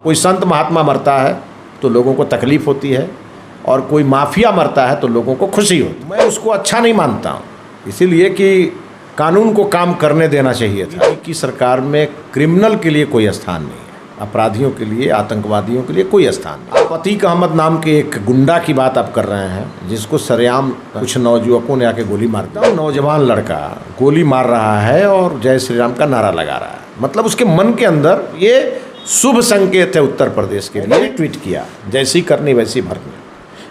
कोई संत महात्मा मरता है तो लोगों को तकलीफ़ होती है और कोई माफिया मरता है तो लोगों को खुशी होती है। मैं उसको अच्छा नहीं मानता हूँ, इसीलिए कि कानून को काम करने देना चाहिए था। कि सरकार में क्रिमिनल के लिए कोई स्थान नहीं है, अपराधियों के लिए, आतंकवादियों के लिए कोई स्थान नहीं। आप अतीक अहमद नाम के एक गुंडा की बात आप कर रहे हैं, जिसको सरेआम कुछ नौजुवकों ने आके गोली मार दी। नौजवान लड़का गोली मार रहा है और जय श्री राम का नारा लगा रहा है, मतलब उसके मन के अंदर ये शुभ संकेत है उत्तर प्रदेश के लिए। ट्वीट किया, जैसी करनी वैसी भरनी,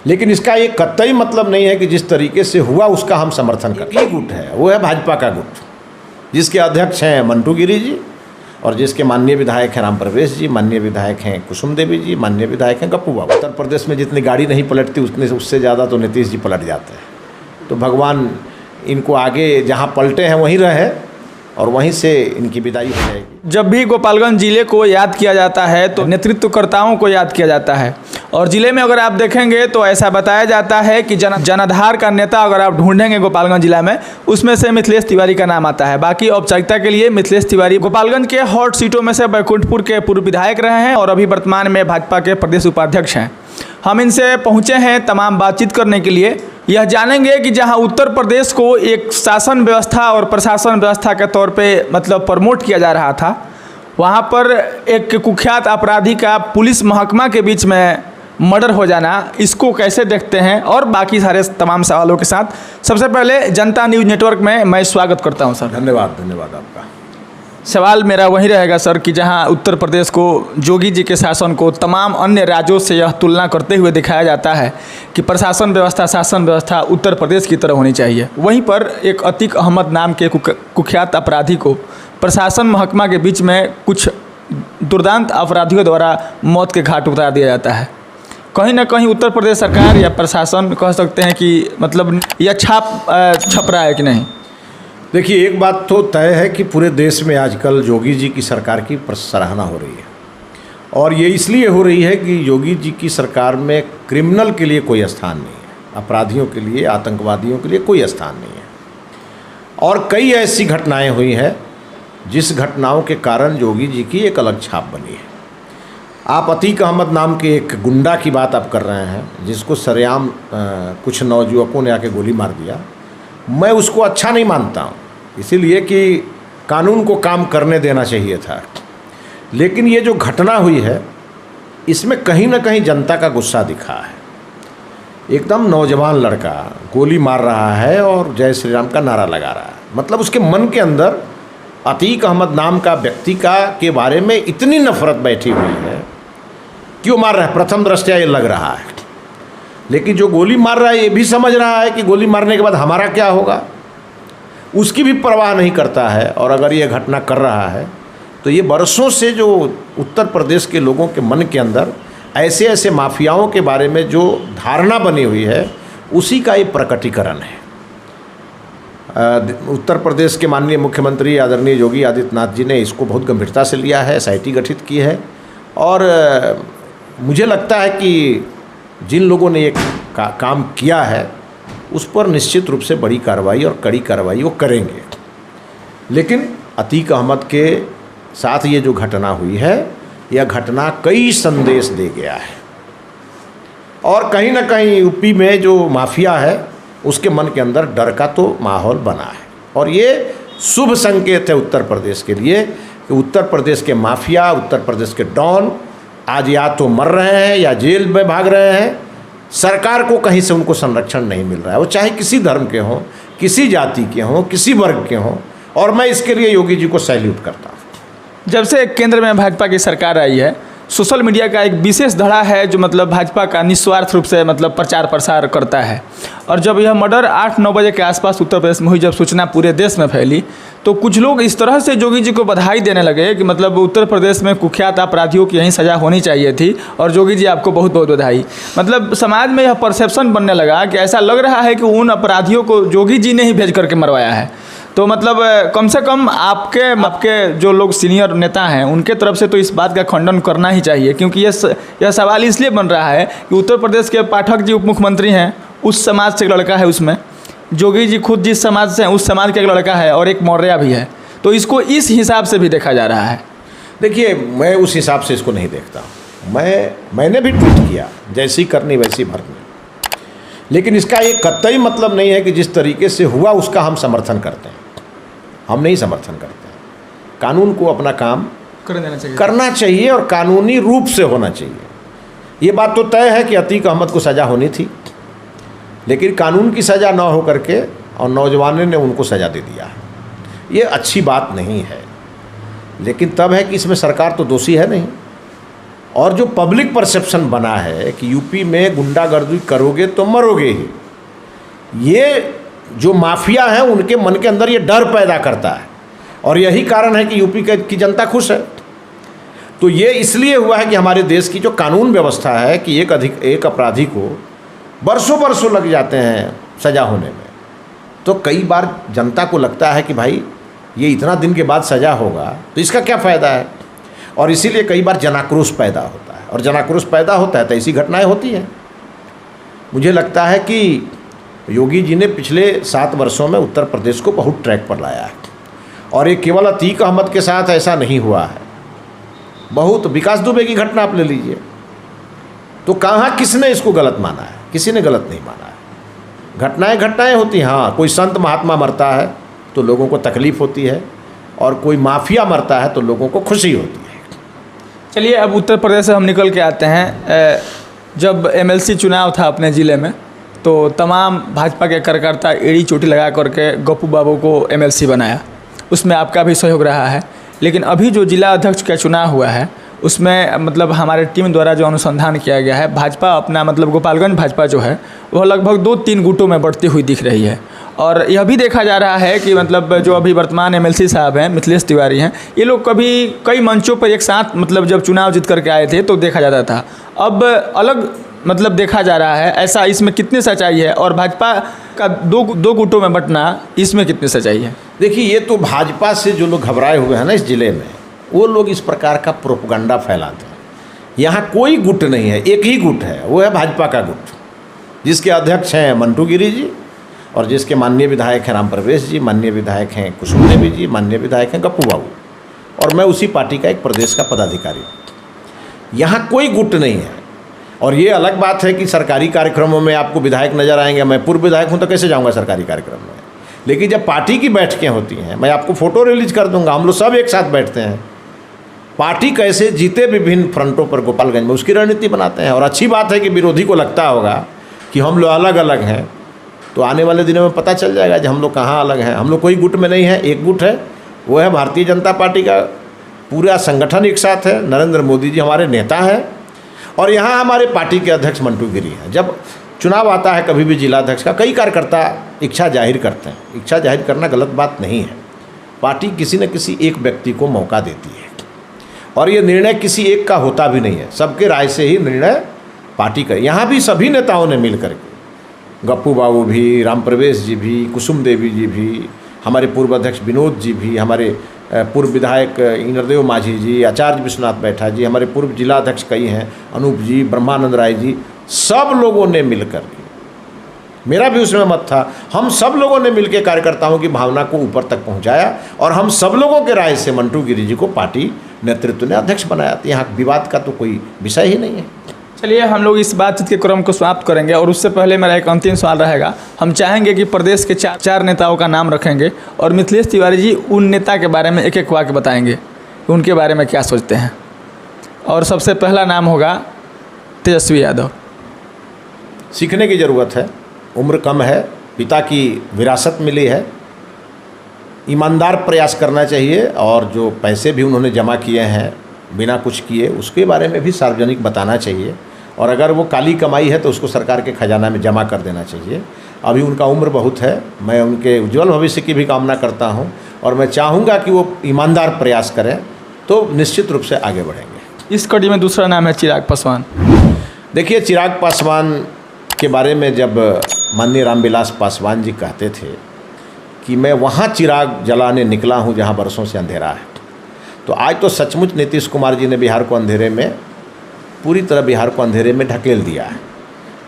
लेकिन इसका ये कतई मतलब नहीं है कि जिस तरीके से हुआ उसका हम समर्थन करें। एक गुट है, वो है भाजपा का गुट, जिसके अध्यक्ष हैं मंटू गिरी जी और जिसके माननीय विधायक हैं राम प्रवेश जी, माननीय विधायक हैं कुसुम देवी जी, माननीय विधायक हैं गप्पू बाबू। उत्तर प्रदेश में जितनी गाड़ी नहीं पलटती उससे ज़्यादा तो नीतीश जी पलट जाते हैं। तो भगवान इनको आगे जहाँ पलटे हैं वहीं रहे और वहीं से इनकी विदाई हो जाएगी। जब भी गोपालगंज जिले को याद किया जाता है तो नेतृत्वकर्ताओं को याद किया जाता है, और जिले में अगर आप देखेंगे तो ऐसा बताया जाता है कि जनाधार का नेता अगर आप ढूंढेंगे गोपालगंज जिला में, उसमें से मिथिलेश तिवारी का नाम आता है। बाकी औपचारिकता के लिए मिथिलेश तिवारी गोपालगंज के हॉट सीटों में से बैकुंठपुर के पूर्व विधायक रहे हैं और अभी वर्तमान में भाजपा के प्रदेश उपाध्यक्ष हैं। हम इनसे पहुँचे हैं तमाम बातचीत करने के लिए। यह जानेंगे कि जहां उत्तर प्रदेश को एक शासन व्यवस्था और प्रशासन व्यवस्था के तौर पे मतलब प्रमोट किया जा रहा था, वहां पर एक कुख्यात अपराधी का पुलिस महकमा के बीच में मर्डर हो जाना, इसको कैसे देखते हैं, और बाकी सारे तमाम सवालों के साथ सबसे पहले जनता न्यूज़ नेटवर्क में मैं स्वागत करता हूं सर। धन्यवाद आपका। सवाल मेरा वही रहेगा सर कि जहां उत्तर प्रदेश को, योगी जी के शासन को तमाम अन्य राज्यों से यह तुलना करते हुए दिखाया जाता है कि प्रशासन व्यवस्था, शासन व्यवस्था उत्तर प्रदेश की तरह होनी चाहिए, वहीं पर एक अतीक अहमद नाम के कुख्यात अपराधी को प्रशासन महकमा के बीच में कुछ दुर्दांत अपराधियों द्वारा मौत के घाट उतार दिया जाता है। कहीं ना कहीं उत्तर प्रदेश सरकार या प्रशासन कह सकते हैं कि मतलब यह छप रहा है कि नहीं? देखिए, एक बात तो तय है कि पूरे देश में आजकल योगी जी की सरकार की सराहना हो रही है, और ये इसलिए हो रही है कि योगी जी की सरकार में क्रिमिनल के लिए कोई स्थान नहीं है, अपराधियों के लिए, आतंकवादियों के लिए कोई स्थान नहीं है। और कई ऐसी घटनाएं हुई हैं जिस घटनाओं के कारण योगी जी की एक अलग छाप बनी है। आप अतीक अहमद नाम के एक गुंडा की बात आप कर रहे हैं, जिसको सरेआम कुछ नौजुवकों ने आके गोली मार दिया। मैं उसको अच्छा नहीं मानता हूँ, इसीलिए कि कानून को काम करने देना चाहिए था। लेकिन ये जो घटना हुई है, इसमें कहीं ना कहीं जनता का गुस्सा दिखा है। एकदम नौजवान लड़का गोली मार रहा है और जय श्री राम का नारा लगा रहा है, मतलब उसके मन के अंदर अतीक अहमद नाम का व्यक्ति के बारे में इतनी नफरत बैठी हुई है कि वो मार रहा है। प्रथम दृष्टया ये लग रहा है, लेकिन जो गोली मार रहा है ये भी समझ रहा है कि गोली मारने के बाद हमारा क्या होगा, उसकी भी परवाह नहीं करता है। और अगर ये घटना कर रहा है तो ये बरसों से जो उत्तर प्रदेश के लोगों के मन के अंदर ऐसे ऐसे माफियाओं के बारे में जो धारणा बनी हुई है, उसी का ये प्रकटीकरण है। उत्तर प्रदेश के माननीय मुख्यमंत्री आदरणीय योगी आदित्यनाथ जी ने इसको बहुत गंभीरता से लिया है, SIT गठित की है, और मुझे लगता है कि जिन लोगों ने ये काम किया है उस पर निश्चित रूप से बड़ी कार्रवाई और कड़ी कार्रवाई वो करेंगे। लेकिन अतीक अहमद के साथ ये जो घटना हुई है, यह घटना कई संदेश दे गया है, और कहीं ना कहीं यूपी में जो माफिया है उसके मन के अंदर डर का तो माहौल बना है। और ये शुभ संकेत है उत्तर प्रदेश के लिए कि उत्तर प्रदेश के माफिया, उत्तर प्रदेश के डॉन आज या तो मर रहे हैं या जेल में भाग रहे हैं। सरकार को कहीं से उनको संरक्षण नहीं मिल रहा है, वो चाहे किसी धर्म के हों, किसी जाति के हों, किसी वर्ग के हों, और मैं इसके लिए योगी जी को सैल्यूट करता हूँ। जब से केंद्र में भाजपा की सरकार आई है, सोशल मीडिया का एक विशेष धड़ा है जो मतलब भाजपा का निस्वार्थ रूप से मतलब प्रचार प्रसार करता है। और जब यह मर्डर 8-9 बजे के आसपास उत्तर प्रदेश में हुई, जब सूचना पूरे देश में फैली, तो कुछ लोग इस तरह से योगी जी को बधाई देने लगे कि मतलब उत्तर प्रदेश में कुख्यात अपराधियों की यही सज़ा होनी चाहिए थी, और योगी जी आपको बहुत बहुत बधाई। मतलब समाज में यह परसेप्शन बनने लगा कि ऐसा लग रहा है कि उन अपराधियों को योगी जी ने ही भेज करके मरवाया है। तो मतलब कम से कम आपके जो लोग सीनियर नेता हैं उनके तरफ से तो इस बात का खंडन करना ही चाहिए, क्योंकि यह सवाल इसलिए बन रहा है कि उत्तर प्रदेश के पाठक जी उप मुख्यमंत्री हैं, उस समाज से एक लड़का है, उसमें योगी जी खुद जिस समाज से हैं उस समाज का एक लड़का है, और एक मौर्य भी है। तो इसको इस हिसाब से भी देखा जा रहा है। देखिए, मैं उस हिसाब से इसको नहीं देखता हूँ। मैंने भी ट्वीट किया, जैसी करनी वैसी भरनी। लेकिन इसका ये कतई मतलब नहीं है कि जिस तरीके से हुआ उसका हम समर्थन करते हैं। हम नहीं समर्थन करते हैं। कानून को अपना काम करना चाहिए और कानूनी रूप से होना चाहिए। ये बात तो तय है कि अतीक अहमद को सज़ा होनी थी, लेकिन कानून की सज़ा ना हो करके और नौजवानों ने उनको सज़ा दे दिया है। ये अच्छी बात नहीं है। लेकिन तब है कि इसमें सरकार तो दोषी है नहीं। और जो पब्लिक परसेप्शन बना है कि यूपी में गुंडागर्दी करोगे तो मरोगे ही, ये जो माफिया है उनके मन के अंदर ये डर पैदा करता है। और यही कारण है कि यूपी की जनता खुश है। तो ये इसलिए हुआ है कि हमारे देश की जो कानून व्यवस्था है कि एक अपराधी को बरसों बरसों लग जाते हैं सज़ा होने में। तो कई बार जनता को लगता है कि भाई ये इतना दिन के बाद सज़ा होगा तो इसका क्या फ़ायदा है, और इसीलिए कई बार जनाक्रोश पैदा होता है। और जनाक्रोश पैदा होता है तो ऐसी घटनाएं होती हैं। मुझे लगता है कि योगी जी ने पिछले 7 वर्षों में उत्तर प्रदेश को बहुत ट्रैक पर लाया है। और ये केवल अतीक अहमद के साथ ऐसा नहीं हुआ है, बहुत विकास दुबे की घटना आप ले लीजिए। तो कहाँ किसने इसको गलत माना है? किसी ने गलत नहीं माना है। घटनाएं होती हैं। हाँ, कोई संत महात्मा मरता है तो लोगों को तकलीफ़ होती है, और कोई माफिया मरता है तो लोगों को खुशी होती है। चलिए, अब उत्तर प्रदेश से हम निकल के आते हैं। जब एमएलसी चुनाव था अपने ज़िले में, तो तमाम भाजपा के कार्यकर्ता एड़ी चोटी लगा करके गप्पू बाबू को एमएलसी बनाया। उसमें आपका भी सहयोग रहा है। लेकिन अभी जो जिला अध्यक्ष का चुनाव हुआ है उसमें मतलब हमारे टीम द्वारा जो अनुसंधान किया गया है, भाजपा अपना मतलब गोपालगंज भाजपा जो है वह लगभग 2-3 गुटों में बढ़ती हुई दिख रही है। और यह भी देखा जा रहा है कि मतलब जो अभी वर्तमान एमएलसी साहब हैं, मिथिलेश तिवारी हैं, ये लोग कभी कई मंचों पर एक साथ मतलब जब चुनाव जीत करके आए थे तो देखा जाता था। अब अलग मतलब देखा जा रहा है। ऐसा इसमें कितनी सच्चाई है? और भाजपा का दो गुटों में बंटना, इसमें कितनी सच्चाई है? देखिए, ये तो भाजपा से जो लोग घबराए हुए हैं ना इस जिले में, वो लोग इस प्रकार का प्रोपगंडा फैलाते हैं। यहाँ कोई गुट नहीं है, एक ही गुट है, वो है भाजपा का गुट, जिसके अध्यक्ष हैं मंटू गिरी जी, और जिसके माननीय विधायक हैं राम प्रवेश जी, माननीय विधायक हैं कुसुम देवी जी, माननीय विधायक हैं गप्पू बाबू, और मैं उसी पार्टी का एक प्रदेश का पदाधिकारी हूँ। यहाँ कोई गुट नहीं है। और ये अलग बात है कि सरकारी कार्यक्रमों में आपको विधायक नज़र आएंगे। मैं पूर्व विधायक हूँ तो कैसे जाऊँगा सरकारी कार्यक्रम में? लेकिन जब पार्टी की बैठकें होती हैं, मैं आपको फ़ोटो रिलीज कर दूँगा, हम लोग सब एक साथ बैठते हैं। पार्टी कैसे जीते विभिन्न फ्रंटों पर गोपालगंज में, उसकी रणनीति बनाते हैं। और अच्छी बात है कि विरोधी को लगता होगा कि हम लोग अलग अलग हैं, तो आने वाले दिनों में पता चल जाएगा कि हम लोग कहाँ अलग हैं। हम लोग कोई गुट में नहीं है, एक गुट है, वो है भारतीय जनता पार्टी का पूरा संगठन एक साथ है। नरेंद्र मोदी जी हमारे नेता हैं, और यहाँ हमारे पार्टी के अध्यक्ष मंटू गिरी हैं। जब चुनाव आता है कभी भी जिला अध्यक्ष का, कई कार्यकर्ता इच्छा जाहिर करते हैं। इच्छा जाहिर करना गलत बात नहीं है। पार्टी किसी न किसी एक व्यक्ति को मौका देती है, और ये निर्णय किसी एक का होता भी नहीं है, सबके राय से ही निर्णय पार्टी का। यहाँ भी सभी नेताओं ने मिल करके, गप्पू बाबू भी, राम प्रवेश जी भी, कुसुम देवी जी भी, हमारे पूर्व अध्यक्ष विनोद जी भी, हमारे पूर्व विधायक इंद्रदेव माझी जी, आचार्य विश्वनाथ बैठा जी, हमारे पूर्व जिला अध्यक्ष कई हैं, अनूप जी, ब्रह्मानंद राय जी, सब लोगों ने मिलकर के, मेरा भी उसमें मत था, हम सब लोगों ने मिलकर कार्यकर्ताओं की भावना को ऊपर तक पहुंचाया, और हम सब लोगों के राय से मंटू गिरी जी को पार्टी नेतृत्व ने अध्यक्ष बनाया। तो यहाँ विवाद का तो कोई विषय ही नहीं है। चलिए, हम लोग इस बातचीत के क्रम को समाप्त करेंगे, और उससे पहले मेरा एक अंतिम सवाल रहेगा। हम चाहेंगे कि प्रदेश के चार नेताओं का नाम रखेंगे, और मिथिलेश तिवारी जी उन नेता के बारे में एक एक वाक्य बताएंगे कि उनके बारे में क्या सोचते हैं। और सबसे पहला नाम होगा तेजस्वी यादव। सीखने की ज़रूरत है, उम्र कम है, पिता की विरासत मिली है, ईमानदार प्रयास करना चाहिए, और जो पैसे भी उन्होंने जमा किए हैं बिना कुछ किए, उसके बारे में भी सार्वजनिक बताना चाहिए। और अगर वो काली कमाई है तो उसको सरकार के खजाना में जमा कर देना चाहिए। अभी उनका उम्र बहुत है, मैं उनके उज्जवल भविष्य की भी कामना करता हूं, और मैं चाहूँगा कि वो ईमानदार प्रयास करें तो निश्चित रूप से आगे बढ़ेंगे। इस कड़ी में दूसरा नाम है चिराग पासवान। देखिए, चिराग पासवान के बारे में जब माननीय रामविलास पासवान जी कहते थे कि मैं वहाँ चिराग जलाने निकला हूँ जहाँ बरसों से अंधेरा है, तो आज तो सचमुच नीतीश कुमार जी ने बिहार को अंधेरे में, पूरी तरह बिहार को अंधेरे में ढकेल दिया है,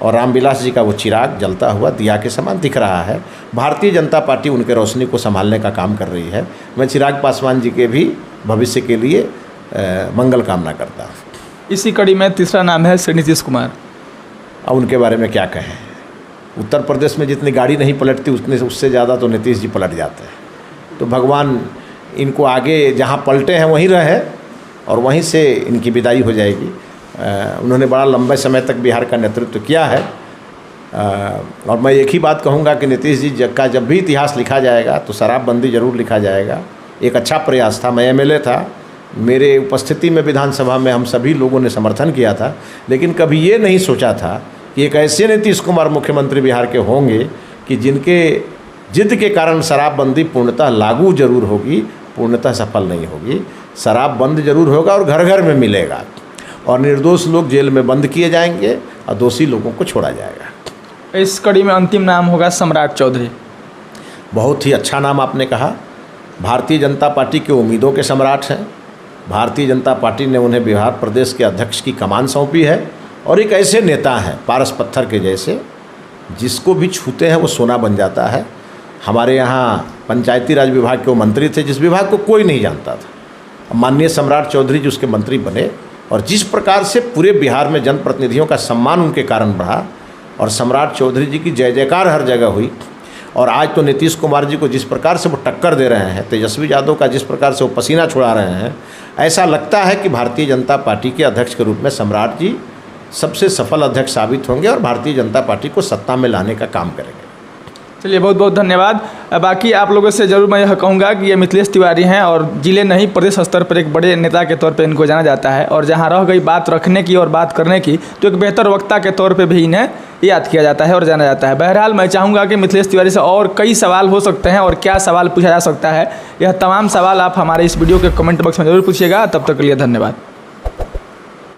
और रामविलास जी का वो चिराग जलता हुआ दिया के समान दिख रहा है। भारतीय जनता पार्टी उनके रोशनी को संभालने का काम कर रही है। मैं चिराग पासवान जी के भी भविष्य के लिए मंगल कामना करता हूँ। इसी कड़ी में तीसरा नाम है श्री नीतीश कुमार। अब उनके बारे में क्या कहें। उत्तर प्रदेश में जितनी गाड़ी नहीं पलटती उतने उससे ज़्यादा तो नीतीश जी पलट जाते हैं। तो भगवान इनको आगे जहाँ पलटे हैं वहीं रहे और वहीं से इनकी विदाई हो जाएगी। उन्होंने बड़ा लंबे समय तक बिहार का नेतृत्व किया है। और मैं एक ही बात कहूँगा कि नीतीश जी का जब भी इतिहास लिखा जाएगा तो शराबबंदी ज़रूर लिखा जाएगा। एक अच्छा प्रयास था। मैं एमएलए था, मेरे उपस्थिति में विधानसभा में हम सभी लोगों ने समर्थन किया था, लेकिन कभी ये नहीं सोचा था कि एक ऐसे नीतीश कुमार मुख्यमंत्री बिहार के होंगे कि जिनके जिद के कारण शराबबंदी पूर्णतः लागू जरूर होगी, पूर्णतः सफल नहीं होगी। शराब बंद जरूर होगा और घर घर में मिलेगा और निर्दोष लोग जेल में बंद किए जाएंगे और दोषी लोगों को छोड़ा जाएगा। इस कड़ी में अंतिम नाम होगा सम्राट चौधरी। बहुत ही अच्छा नाम आपने कहा। भारतीय जनता पार्टी के उम्मीदों के सम्राट हैं। भारतीय जनता पार्टी ने उन्हें बिहार प्रदेश के अध्यक्ष की कमान सौंपी है और एक ऐसे नेता हैं पारस पत्थर के जैसे, जिसको भी छूते हैं वो सोना बन जाता है। हमारे यहाँ पंचायती राज विभाग के वो मंत्री थे जिस विभाग को कोई नहीं जानता था। माननीय सम्राट चौधरी जी उसके मंत्री बने और जिस प्रकार से पूरे बिहार में जनप्रतिनिधियों का सम्मान उनके कारण बढ़ा और सम्राट चौधरी जी की जय जयकार हर जगह हुई। और आज तो नीतीश कुमार जी को जिस प्रकार से वो टक्कर दे रहे हैं, तेजस्वी यादव का जिस प्रकार से वो पसीना छुड़ा रहे हैं, ऐसा लगता है कि भारतीय जनता पार्टी के अध्यक्ष के रूप में सम्राट जी सबसे सफल अध्यक्ष साबित होंगे और भारतीय जनता पार्टी को सत्ता में लाने का काम करेंगे। चलिए, बहुत बहुत धन्यवाद। बाकी आप लोगों से ज़रूर मैं यह कहूँगा कि ये मिथिलेश तिवारी हैं और जिले नहीं प्रदेश स्तर पर एक बड़े नेता के तौर पे इनको जाना जाता है। और जहाँ रह गई बात रखने की और बात करने की, तो एक बेहतर वक्ता के तौर पे भी इन्हें याद किया जाता है और जाना जाता है। बहरहाल मैं चाहूँगा कि मिथिलेश तिवारी से और कई सवाल हो सकते हैं और क्या सवाल पूछा जा सकता है, यह तमाम सवाल आप हमारे इस वीडियो के कमेंट बॉक्स में ज़रूर पूछिएगा। तब तक के लिए धन्यवाद।